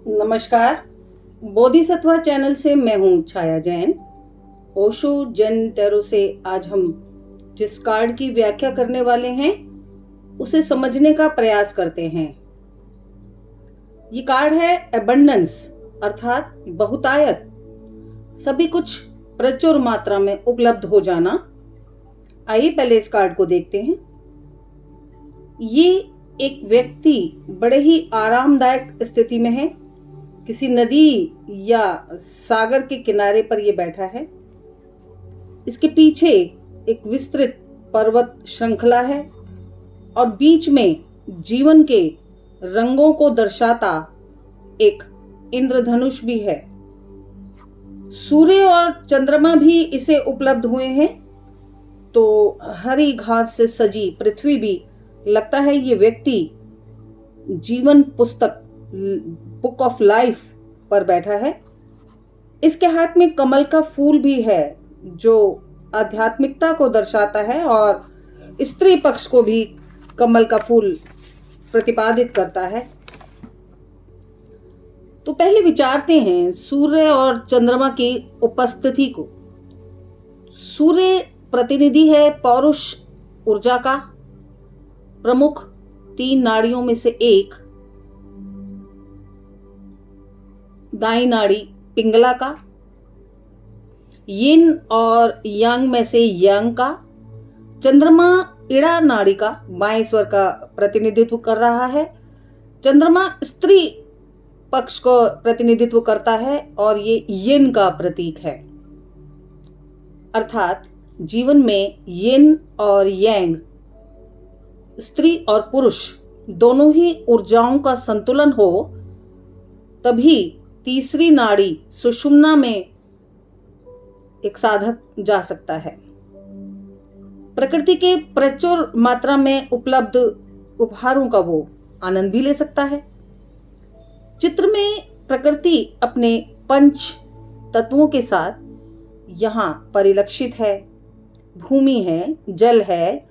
नमस्कार। बोधिसत्वा चैनल से मैं हूं छाया जैन। ओशो जैन टैरो से आज हम जिस कार्ड की व्याख्या करने वाले हैं उसे समझने का प्रयास करते हैं। ये कार्ड है एबंडेंस अर्थात बहुतायत, सभी कुछ प्रचुर मात्रा में उपलब्ध हो जाना। आइए पहले इस कार्ड को देखते हैं। ये एक व्यक्ति बड़े ही आरामदायक स्थिति में है, किसी नदी या सागर के किनारे पर यह बैठा है। इसके पीछे एक विस्तृत पर्वत श्रृंखला है और बीच में जीवन के रंगों को दर्शाता एक इंद्रधनुष भी है। सूर्य और चंद्रमा भी इसे उपलब्ध हुए हैं, तो हरी घास से सजी पृथ्वी भी लगता है ये व्यक्ति जीवन पुस्तक बुक ऑफ लाइफ पर बैठा है। इसके हाथ में कमल का फूल भी है जो आध्यात्मिकता को दर्शाता है और स्त्री पक्ष को भी कमल का फूल प्रतिपादित करता है। तो पहले विचारते हैं सूर्य और चंद्रमा की उपस्थिति को। सूर्य प्रतिनिधि है पौरुष ऊर्जा का, प्रमुख 3 नाड़ियों में से एक, दाई नाड़ी पिंगला का, यिन और यांग में से यांग का। चंद्रमा इड़ा नाड़ी का बाएं स्वर का प्रतिनिधित्व कर रहा है। चंद्रमा स्त्री पक्ष को प्रतिनिधित्व करता है और ये यिन का प्रतीक है। अर्थात जीवन में यिन और यांग, स्त्री और पुरुष दोनों ही ऊर्जाओं का संतुलन हो, तभी तीसरी नाड़ी सुषुम्ना में एक साधक जा सकता है। प्रकृति के प्रचुर मात्रा में उपलब्ध उपहारों का वो आनंद भी ले सकता है। चित्र में प्रकृति अपने पंच तत्वों के साथ यहाँ परिलक्षित है। भूमि है, जल है,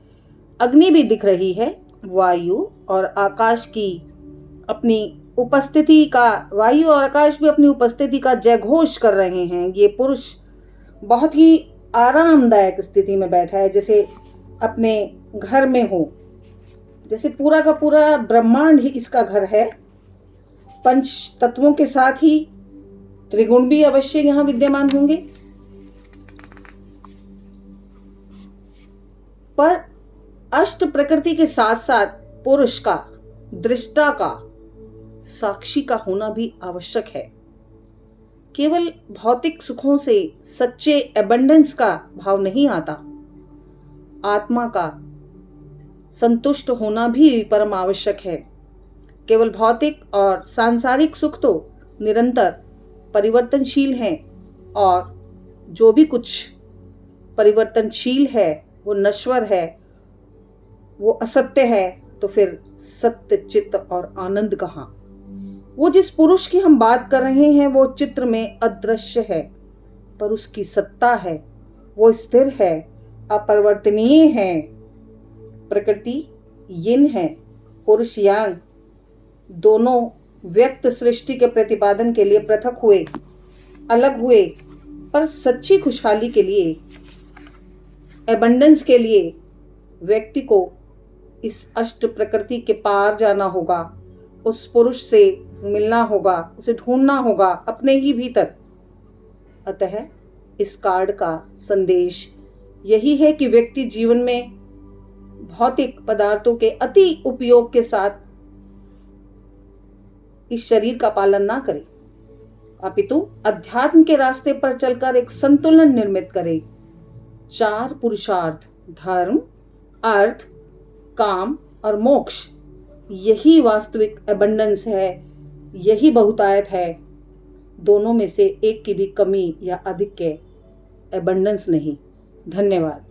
अग्नि भी दिख रही है, वायु और आकाश की अपनी उपस्थिति का, वायु और आकाश भी अपनी उपस्थिति का जयघोष कर रहे हैं। ये पुरुष बहुत ही आरामदायक स्थिति में बैठा है, जैसे अपने घर में हो, जैसे पूरा का पूरा ब्रह्मांड ही इसका घर है। पंच तत्वों के साथ ही त्रिगुण भी अवश्य यहाँ विद्यमान होंगे, पर अष्ट प्रकृति के साथ साथ पुरुष का, दृष्टा का, साक्षी का होना भी आवश्यक है। केवल भौतिक सुखों से सच्चे एबंडेंस का भाव नहीं आता। आत्मा का संतुष्ट होना भी परम आवश्यक है। केवल भौतिक और सांसारिक सुख तो निरंतर परिवर्तनशील हैं और जो भी कुछ परिवर्तनशील है वो नश्वर है, वो असत्य है, तो फिर सत्य, चित्त और आनंद कहाँ? वो जिस पुरुष की हम बात कर रहे हैं वो चित्र में अदृश्य है, पर उसकी सत्ता है, वो स्थिर है, अपरिवर्तनीय है। प्रकृति यिन है, पुरुष यांग, दोनों व्यक्त सृष्टि के प्रतिपादन के लिए पृथक हुए, अलग हुए, पर सच्ची खुशहाली के लिए, एबंडेंस के लिए व्यक्ति को इस अष्ट प्रकृति के पार जाना होगा, उस पुरुष से मिलना होगा, उसे ढूंढना होगा अपने ही भीतर। अतः इस कार्ड का संदेश यही है कि व्यक्ति जीवन में भौतिक पदार्थों के अति उपयोग के साथ इस शरीर का पालन ना करे, अपितु अध्यात्म के रास्ते पर चलकर एक संतुलन निर्मित करे। 4 पुरुषार्थ, धर्म, अर्थ, काम और मोक्ष, यही वास्तविक एबंडेंस है, यही बहुतायत है। दोनों में से एक की भी कमी या अधिक के एबंडेंस नहीं। धन्यवाद।